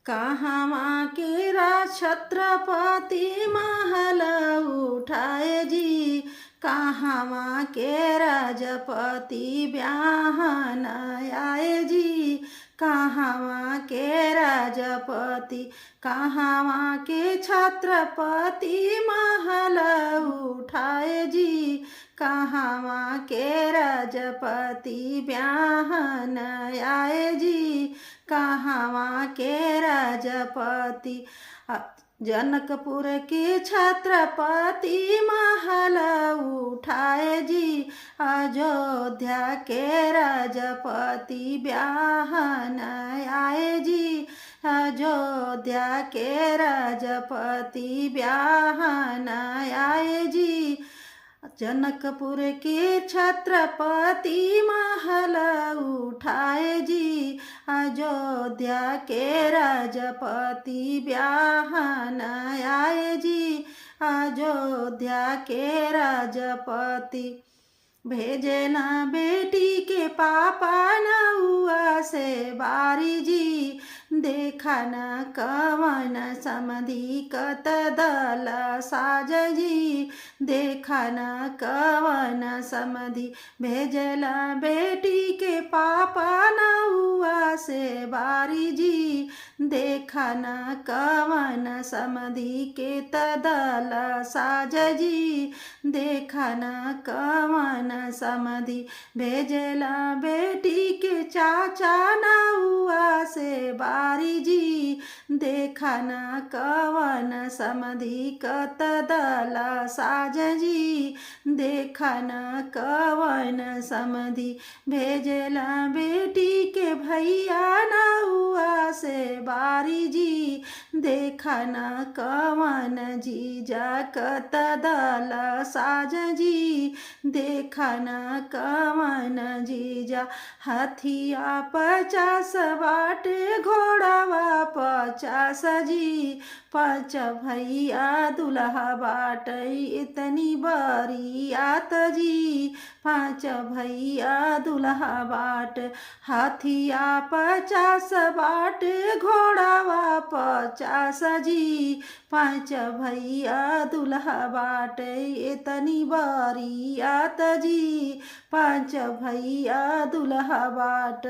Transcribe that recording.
कहवा केरा छत्रपति महल उठाए जी, कहवा के राजपति ब्याहन आए जी, कहवा के राजपति कहवा के छत्रपति महल उठाए जी, कहवा के राजपति ब्याहन आए जी, कहवा के राजपति जनकपुर के छत्रपति महल उठाए जी, अयोध्या के राजपति ब्याहन आए जी, अयोध्या के राजपति ब्याहन आए जी, जनकपुर के छत्रपति महल उठाए जी, अयोध्या के राजपति ब्याहन आए जी, अयोध्या के राजपति भेजना बेटी के पापा नौआ से बारी जी, देखा न कवन समधि कत दल साज जी, देखा न कवन समधि भेजला बेटी के पापा नौआ से बारी जी, देखा न कवन समधि के तदल साज जी, देखा न कवन समधि भेजला बेटी के चाचा नौआ से बारी जी, देखा न कवन समधि कत दल साज जी, देखा न कवन समधि भेजला बेटी के भैया नौआ से बारी जी, देखा न कवन जीजा कत दल साज जी, देखा न कवन जीजा हथिया 50 बाटे घोड़ावा 50 जी, 5 भैया दुल्हा बाटे इतनी बरियात जी, 5 भैया दुल्हा बाट हाथिया 50 बाटे घोड़ावा 50 जी, 5 भैया दुल्हा बाटे इतनी बरियात जी, 5 भैया दुल्हा बाट।